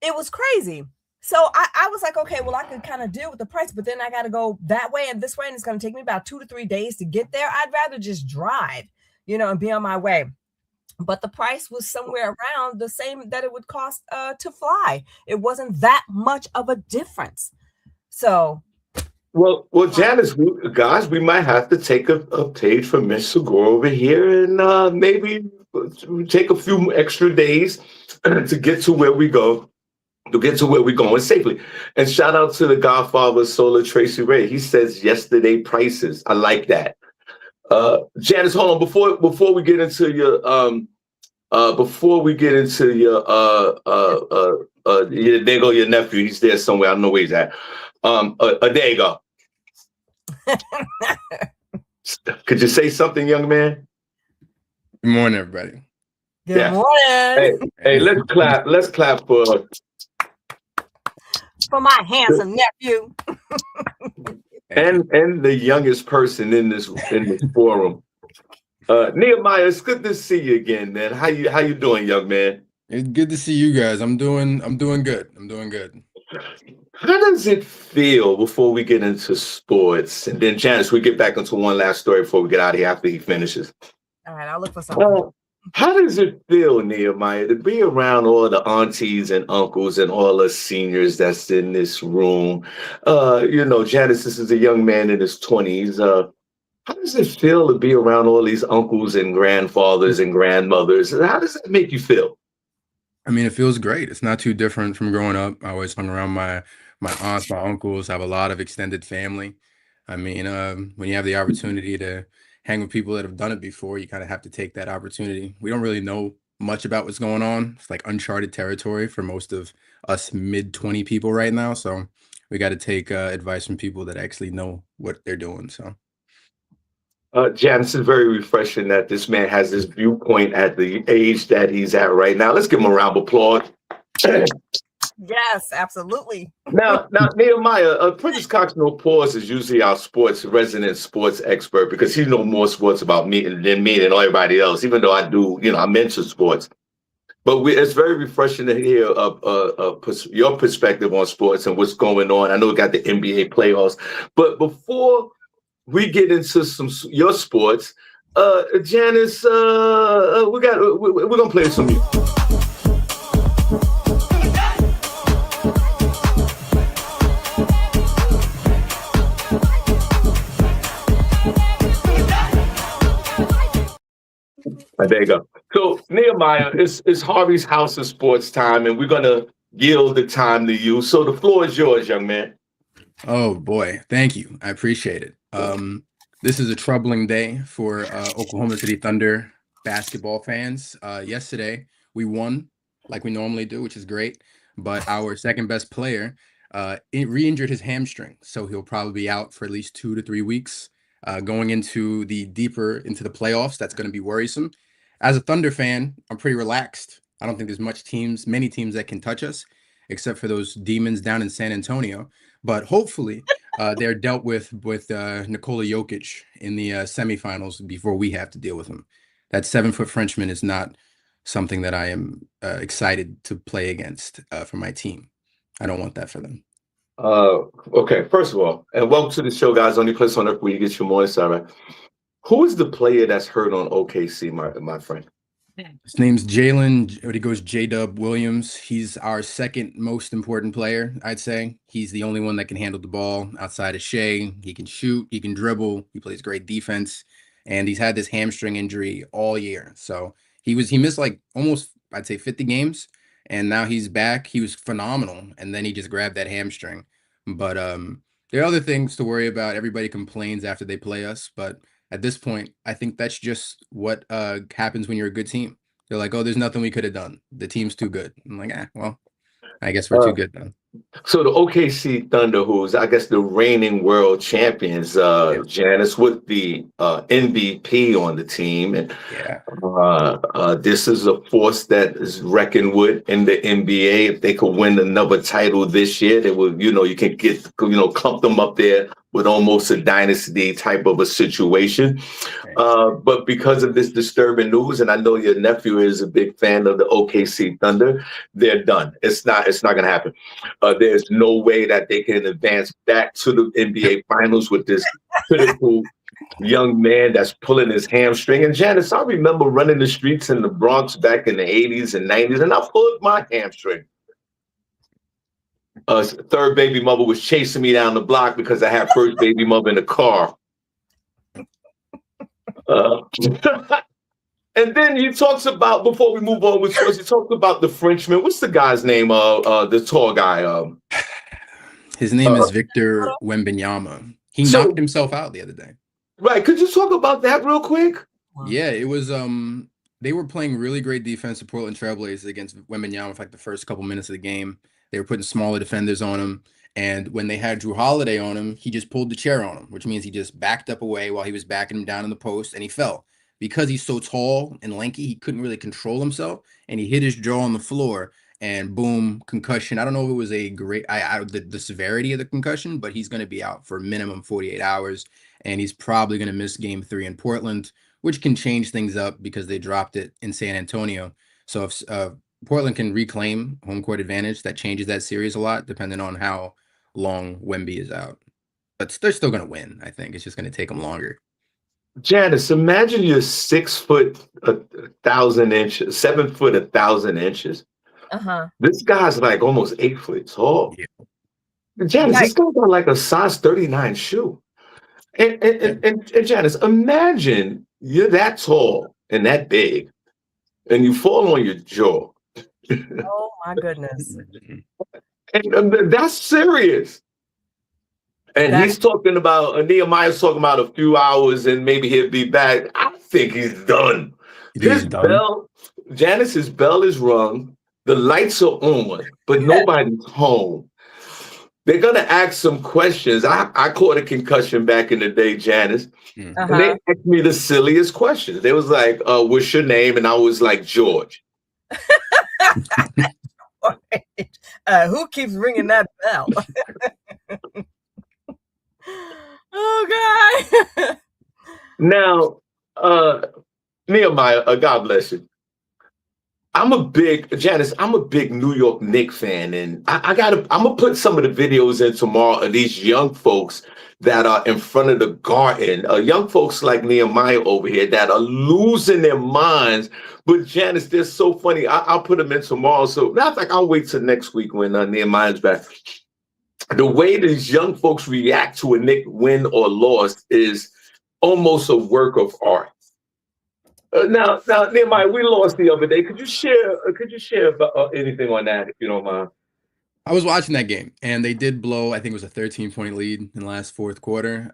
it was crazy. So I was like, okay, well, I could kind of deal with the price, but then I got to go that way and this way, and it's going to take me about 2 to 3 days to get there. I'd rather just drive, and be on my way. But the price was somewhere around the same that it would cost to fly. It wasn't that much of a difference. So. Well, Janice, guys, we might have to take a page from Miss Segure over here and maybe take a few extra days to get to where we go. To get to where we're going safely. And shout out to the Godfather Solar Tracy Ray. He says yesterday prices. I like that. Janice, hold on before we get into your there go your nephew. He's there somewhere. I don't know where he's at. There you go. Could you say something, young man? Good morning, everybody. Good morning. Hey, let's clap for my handsome nephew. Thank you. and the youngest person in this forum. Nehemiah, it's good to see you again, man. How you doing, young man? It's good to see you guys. I'm doing good. I'm doing good. How does it feel before we get into sports? And then Janice, we get back into one last story before we get out of here after he finishes. All right, I'll look for something. How does it feel, Nehemiah, to be around all the aunties and uncles and all the seniors that's in this room? Janice, this is a young man in his 20s. How does it feel to be around all these uncles and grandfathers and grandmothers? How does that make you feel? I mean, it feels great. It's not too different from growing up. I always hung around my aunts, my uncles. I have a lot of extended family. I mean, when you have the opportunity to hang with people that have done it before, you kind of have to take that opportunity. We don't really know much about what's going on. It's like uncharted territory for most of us mid-20 people right now. So we got to take advice from people that actually know what they're doing. So. Janice, is very refreshing that this man has this viewpoint at the age that he's at right now. Let's give him a round of applause. Yes, absolutely. Now, Nehemiah, Prentice Coxnell Pause is usually our resident sports expert because he knows more sports about me than everybody else, even though I do, I'm into sports. But it's very refreshing to hear your perspective on sports and what's going on. I know we got the NBA playoffs, but before we get into your sports, Janice, we're gonna play some music. There you go. So Nehemiah, it's Harvey's House of Sports time, and we're gonna yield the time to you. So the floor is yours, young man. Oh boy, thank you. I appreciate it. This is a troubling day for Oklahoma City Thunder basketball fans. Yesterday, we won like we normally do, which is great. But our second best player re-injured his hamstring, so he'll probably be out for at least 2 to 3 weeks. Going into the playoffs, that's going to be worrisome. As a Thunder fan, I'm pretty relaxed. I don't think there's many teams that can touch us, except for those demons down in San Antonio. But hopefully, they're dealt with Nikola Jokic in the semifinals before we have to deal with him. That 7-foot Frenchman is not something that I am excited to play against for my team. I don't want that for them. Okay, first of all, and welcome to the show, guys. Only place on earth where you get your morning star, right? Who is the player that's hurt on OKC, my friend? His name's Jalen, or he goes J-Dub Williams. He's our second most important player, I'd say. He's the only one that can handle the ball outside of Shea. He can shoot, he can dribble, he plays great defense, and he's had this hamstring injury all year. So he missed like almost, I'd say, 50 games, and now he's back. He was phenomenal, and then he just grabbed that hamstring. But there are other things to worry about. Everybody complains after they play us, but at this point, I think that's just what happens when you're a good team. They're like, oh, there's nothing we could have done. The team's too good. I'm like, well, I guess we're too good then. So the OKC Thunder, who's, I guess, the reigning world champions, Janice, with the MVP on the team. And this is a force that is reckoned with in the NBA. If they could win another title this year, they would, you can clump them up there with almost a dynasty type of a situation. But because of this disturbing news, and I know your nephew is a big fan of the OKC Thunder, they're done. It's not going to happen. There's no way that they can advance back to the NBA Finals with this critical young man that's pulling his hamstring. And Janice, I remember running the streets in the Bronx back in the 80s and 90s, and I pulled my hamstring. Third baby mother was chasing me down the block because I had first baby mother in the car. And then he talks about, before we move on with sports, he talks about the Frenchman. What's the guy's name? The tall guy. His name is Victor Wembanyama. He knocked himself out the other day. Right. Could you talk about that real quick? Yeah, it was they were playing really great defense, the Portland Trailblazers, against Wembanyama for like the first couple minutes of the game. They were putting smaller defenders on him. And when they had Drew Holiday on him, he just pulled the chair on him, which means he just backed up away while he was backing him down in the post, and he fell. Because he's so tall and lanky, he couldn't really control himself, and he hit his jaw on the floor, and boom, concussion. I don't know if it was a great the severity of the concussion, but he's going to be out for minimum 48 hours, and he's probably going to miss Game 3 in Portland, which can change things up because they dropped it in San Antonio. So if Portland can reclaim home court advantage, that changes that series a lot, depending on how long Wemby is out. But they're still going to win. I think it's just going to take them longer. Janice, imagine you're 6 foot 1,000 inches, 7 foot 1,000 inches. This guy's like almost 8 foot tall. Yeah. Janice, this guy's got like a size 39 shoe. And Janice, imagine you're that tall and that big, and you fall on your jaw. Oh my goodness. And that's serious. And he's talking about, Nehemiah's talking about a few hours and maybe he'll be back. I think he's done. His bell, Janice's bell is rung. The lights are on, but nobody's home. They're going to ask some questions. I caught a concussion back in the day, Janice. And they asked me the silliest questions. They was like, what's your name? And I was like, George. Who keeps ringing that bell? Oh, God. Now, Nehemiah, God bless you. Janice, I'm a big New York Knicks fan, and I'm gonna put some of the videos in tomorrow of these young folks that are in front of the Garden, young folks like Nehemiah over here that are losing their minds. But Janice, they're so funny. I'll put them in tomorrow. So matter of fact, I'll wait till next week when Nehemiah's back. The way these young folks react to a Knicks win or loss is almost a work of art. Now, Nehemiah, we lost the other day. Could you share anything on that, if you don't mind? I was watching that game, and they did blow. I think it was a 13-point lead in the last fourth quarter.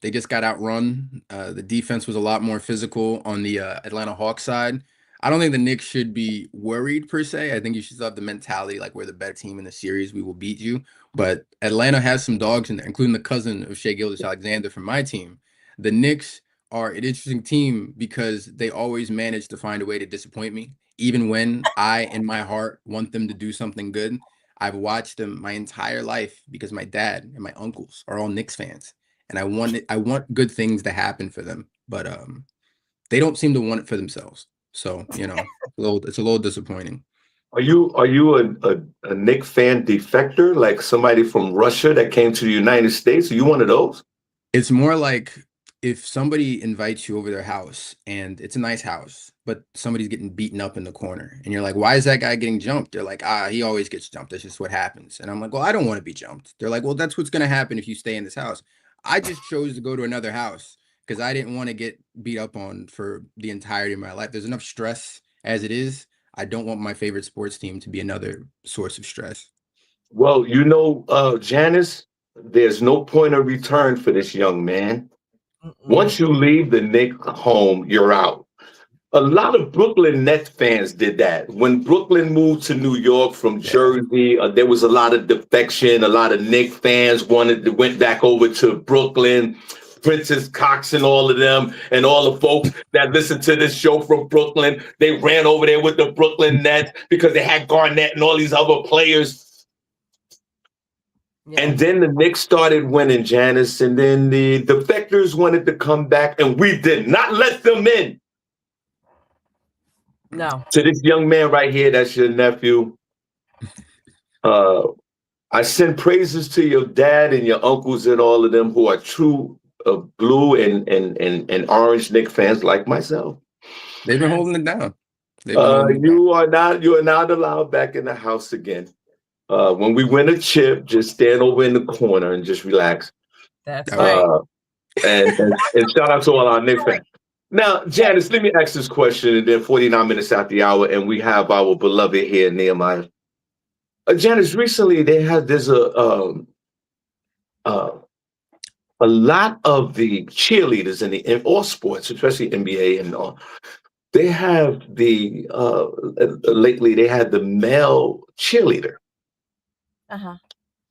They just got outrun. The defense was a lot more physical on the Atlanta Hawks side. I don't think the Knicks should be worried per se. I think you should still have the mentality like we're the better team in the series. We will beat you. But Atlanta has some dogs in there, including the cousin of Shai Gilgeous-Alexander from my team. The Knicks are an interesting team because they always manage to find a way to disappoint me, even when I, in my heart, want them to do something good. I've watched them my entire life because my dad and my uncles are all Knicks fans, and I want good things to happen for them, but they don't seem to want it for themselves. So it's a little disappointing. Are you a Knicks fan defector, like somebody from Russia that came to the United States? Are you one of those? It's more like if somebody invites you over their house and it's a nice house, but somebody's getting beaten up in the corner and you're like, why is that guy getting jumped? They're like, he always gets jumped. That's just what happens. And I'm like, well, I don't want to be jumped. They're like, well, that's what's going to happen if you stay in this house. I just chose to go to another house because I didn't want to get beat up on for the entirety of my life. There's enough stress as it is. I don't want my favorite sports team to be another source of stress. Well, Janice, there's no point of return for this young man. Once you leave the Knicks home, you're out. A lot of Brooklyn Nets fans did that. When Brooklyn moved to New York from Jersey, there was a lot of defection. A lot of Knicks fans went back over to Brooklyn. Princess Cox and all of them, and all the folks that listen to this show from Brooklyn, they ran over there with the Brooklyn Nets because they had Garnett and all these other players. Yeah. And then the Knicks started winning, Janice, and then the defectors wanted to come back, and we did not let them in. No. To this young man right here, that's your nephew. I send praises to your dad and your uncles and all of them who are true blue and orange Knicks fans like myself. They've been holding it down. You are not allowed back in the house again. When we win a chip, just stand over in the corner and just relax. That's right. And shout out to all our Knicks fans. Now, Janice, let me ask this question, and then 49 minutes after the hour, and we have our beloved here, Nehemiah. Janice, recently there's a lot of the cheerleaders in all sports, especially NBA and all, they have lately they had the male cheerleader.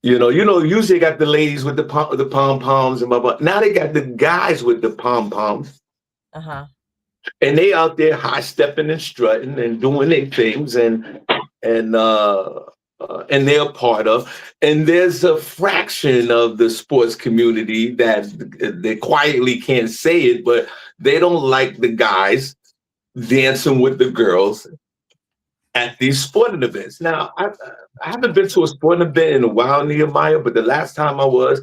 Usually got the ladies with the pom-poms and blah, blah. Now they got the guys with the pom-poms. And they out there high stepping and strutting and doing their things. And and they're part of. And there's a fraction of the sports community that they quietly can't say it, but they don't like the guys dancing with the girls at these sporting events. Now, I haven't been to a sporting event in a while, Nehemiah, but the last time I was,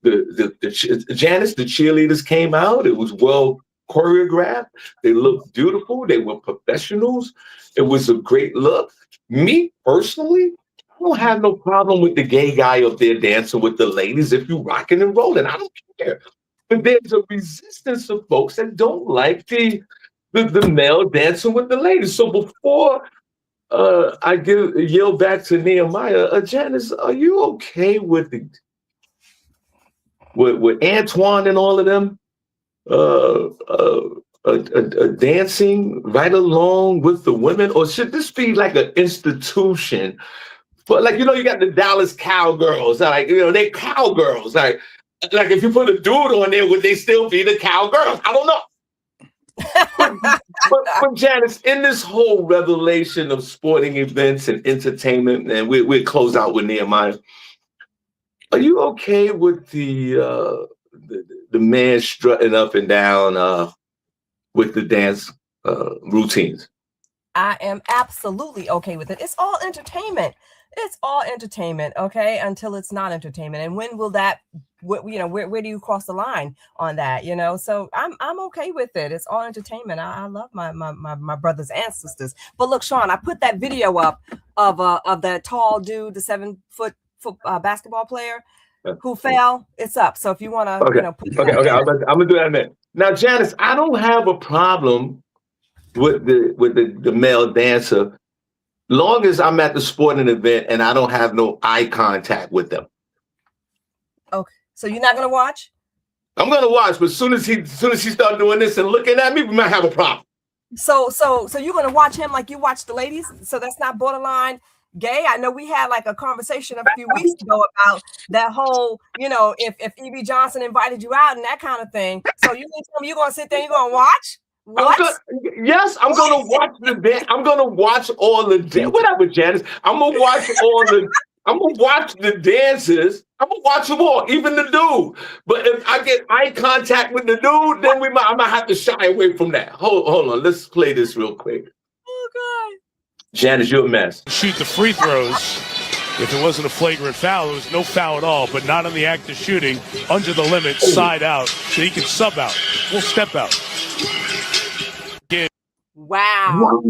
Janice, the cheerleaders came out. It was well choreographed. They looked beautiful. They were professionals. It was a great look. Me personally, I don't have no problem with the gay guy up there dancing with the ladies if you rocking and rolling. I don't care. But there's a resistance of folks that don't like the male dancing with the ladies. So before I yell back to Nehemiah, Janice, are you okay with Antoine and all of them dancing right along with the women, or should this be like an institution? But like, you got the Dallas Cowgirls, like, they're cowgirls. Like if you put a dude on there, would they still be the cowgirls? I don't know. but Janice, in this whole revelation of sporting events and entertainment, and we'll close out with Nehemiah. Are you okay with the man strutting up and down with the dance routines? I am absolutely okay with it. It's all entertainment. It's all entertainment, okay? Until it's not entertainment. And when will that? Where do you cross the line on that? So I'm okay with it. It's all entertainment. I love my brothers and sisters. But look, Shawn, I put that video up of that tall dude, the 7-foot basketball player who fell. It's up. So if you want to, okay. I'm gonna do that in a minute. Now, Janice, I don't have a problem with the male dancer, long as I'm at the sporting event and I don't have no eye contact with them. Okay, so you're not gonna watch? I'm gonna watch, but as soon as he start doing this and looking at me, we might have a problem. So you're gonna watch him like you watch the ladies? So that's not borderline gay? I know we had like a conversation a few weeks ago about that whole, if E.B. Johnson invited you out and that kind of thing. So you mean tell me you're gonna sit there and you're gonna watch? What? I'm gonna watch the dance. I'm gonna watch all the whatever, Janice. I'm gonna watch the dances. I'm gonna watch them all, even the dude. But if I get eye contact with the dude, then I might have to shy away from that. Hold on. Let's play this real quick. Oh God. Janice, you're a mess. Shoot the free throws. If it wasn't a flagrant foul, it was no foul at all, but not on the act of shooting, under the limit, side out, so he can sub out, full step out. Wow.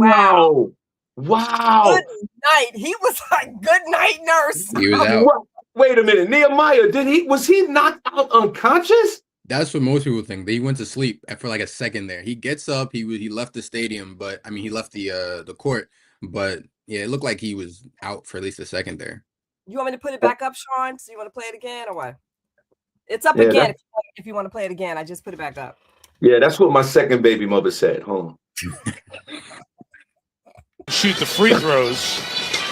Good night. He was like, good night, nurse. He was out. Wait a minute. Nehemiah, was he knocked out unconscious? That's what most people think. He went to sleep for like a second there. He gets up, he left the stadium, but I mean he left the court, but yeah, it looked like he was out for at least a second there. You want me to put it back up, Shawn? So you want to play it again or what? It's up again if you want to play it again. I just put it back up. Yeah, that's what my second baby mother said. Hold on. Shoot the free throws.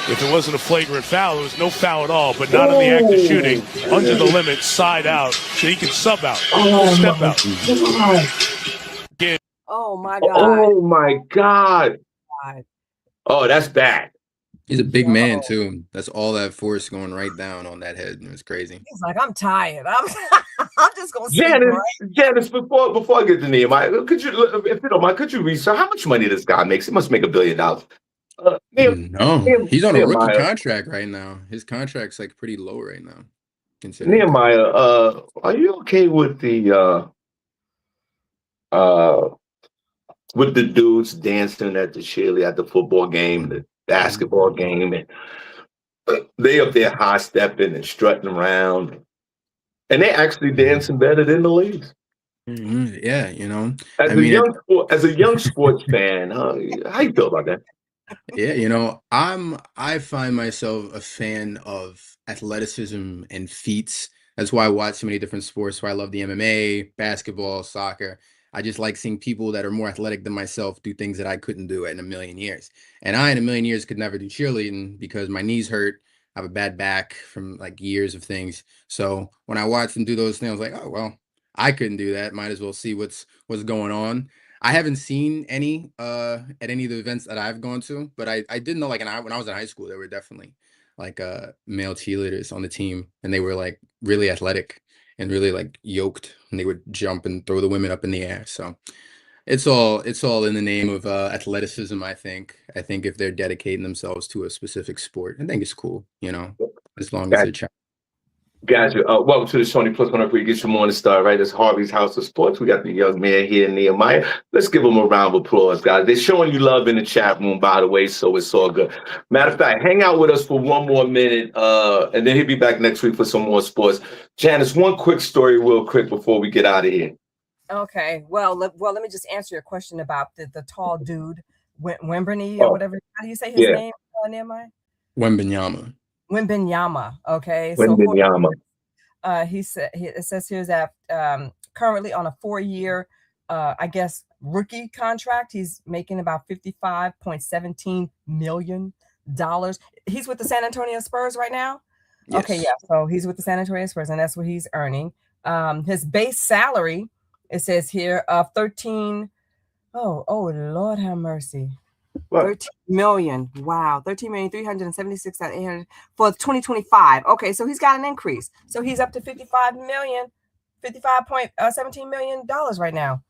If it wasn't a flagrant foul, it was no foul at all, but not on the act of shooting, under the limit, side out, so he can sub out, step out. Oh my God. Oh my God. Oh, that's bad. He's a big man too. That's all that force going right down on that head. It was crazy. He's like, I'm tired. I'm just gonna Janice, before I get to Nehemiah, could you, if you don't mind, could you research how much money this guy makes? He must make $1 billion. No, he's on a rookie contract right now. His contract's like pretty low right now. Nehemiah, are you okay with the dudes dancing at the cheerleader, at the football game, the basketball game, and they up there high stepping and strutting around, and they actually dancing better than the ladies? Mm-hmm. Yeah, As a young sports fan, how you feel about that? Yeah, I find myself a fan of athleticism and feats. That's why I watch so many different sports. Why I love the MMA, basketball, soccer. I just like seeing people that are more athletic than myself do things that I couldn't do in a million years. And I, in a million years, could never do cheerleading because my knees hurt. I have a bad back from like years of things. So when I watch them do those things, I was like, oh, well, I couldn't do that. Might as well see what's going on. I haven't seen any at any of the events that I've gone to, but I did know, like, when I was in high school, there were definitely like male cheerleaders on the team, and they were like really athletic and really like yoked, and they would jump and throw the women up in the air. So it's all in the name of athleticism. I think if they're dedicating themselves to a specific sport, I think it's cool, as long as they're trying. Gotcha. Welcome to the Shawnee Plus 1 where you get your morning start, right? It's Harvey's House of Sports. We got the young man here, Nehemiah. Let's give him a round of applause, guys. They're showing you love in the chat room, by the way, so it's all good. Matter of fact, hang out with us for one more minute, and then he'll be back next week for some more sports. Janice, one quick story real quick before we get out of here. Okay. Well, let me just answer your question about the tall dude, Wembanyama or whatever. How do you say his name, Nehemiah? Wembanyama. Wembanyama. Okay. Wembanyama. So it says here that currently on a 4-year, I guess, rookie contract. He's making about $55.17 million. He's with the San Antonio Spurs right now. Yes. Okay. Yeah. So he's with the San Antonio Spurs, and that's what he's earning. His base salary, it says here, 13. Oh, Lord have mercy. What? 13 million. Wow. 13,376,800 for 2025. Okay, so he's got an increase. So he's up to $55.17 million right now.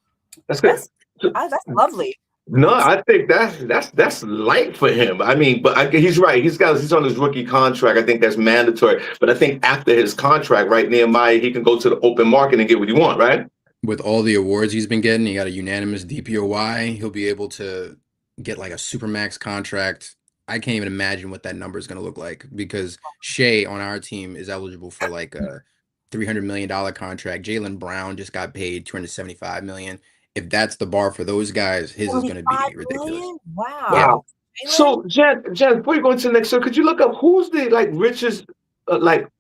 That's good. That's lovely. No, I think that's light for him. I mean, but he's right. He's on his rookie contract. I think that's mandatory. But I think after his contract, right, Nehemiah, he can go to the open market and get what he wants, right? With all the awards he's been getting, he got a unanimous DPOY. He'll be able to get like a supermax contract. I can't even imagine what that number is going to look like, because Shea on our team is eligible for like a $300 million contract. Jaylen Brown just got paid $275 million. If that's the bar for those guys, his is going to be ridiculous. Million? Wow. Yeah. So, Jen, before you go into the next show, could you look up who's the richest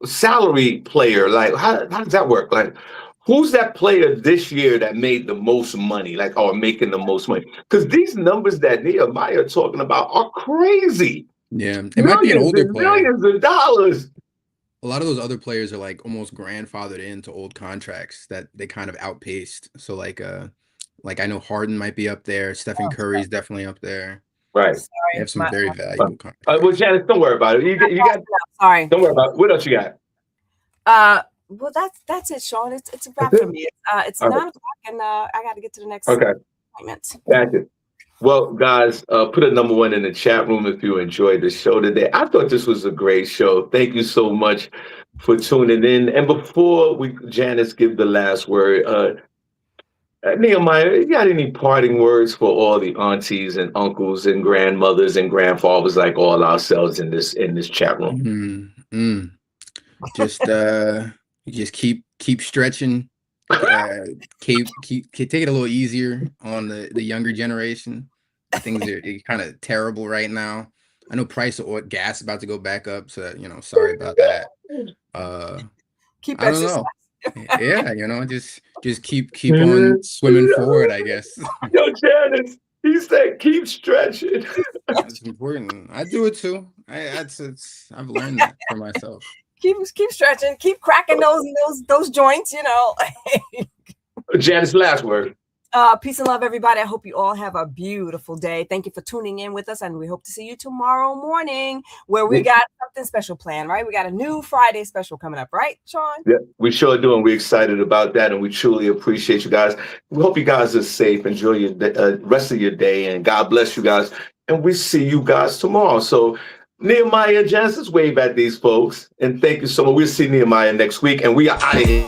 salary player? Like, how does that work? Like, who's that player this year that made the most money, or making the most money? Because these numbers that Nehemiah is talking about are crazy. Yeah, it might be an older player. Millions of dollars. A lot of those other players are like almost grandfathered into old contracts that they kind of outpaced. So like I know Harden might be up there. Stephen Curry's definitely up there. Right. They have some very valuable contracts. Well, Janice, don't worry about it. You got. Sorry. Don't worry about it. What else you got? Well, that's it, Shawn. It's a wrap for me. It's 9 o'clock, and I got to get to the next appointment. Thank you. Well, guys, put a number 1 in the chat room if you enjoyed the show today. I thought this was a great show. Thank you so much for tuning in. And before Janice give the last word, Nehemiah, you got any parting words for all the aunties and uncles and grandmothers and grandfathers like all ourselves in this chat room? Just keep stretching. Keep take it a little easier on the younger generation. Things are kind of terrible right now. I know price of oil, gas about to go back up, so sorry about that. Keep I don't know. Yeah, just keep on swimming forward, I guess. Yo, Janice, he said keep stretching. That's important. I do it too. I've learned that for myself. Keep stretching, keep cracking those joints, Janice, last word. Peace and love, everybody. I hope you all have a beautiful day. Thank you for tuning in with us, and we hope to see you tomorrow morning, where we got something special planned, right? We got a new Friday special coming up, right, Shawn? Yeah, we sure do, and we're excited about that, and we truly appreciate you guys. We hope you guys are safe. Enjoy your rest of your day, and God bless you guys, and we see you guys tomorrow. So, Nehemiah, Janice, wave at these folks, and thank you so much. We'll see Nehemiah next week, and we are out of here.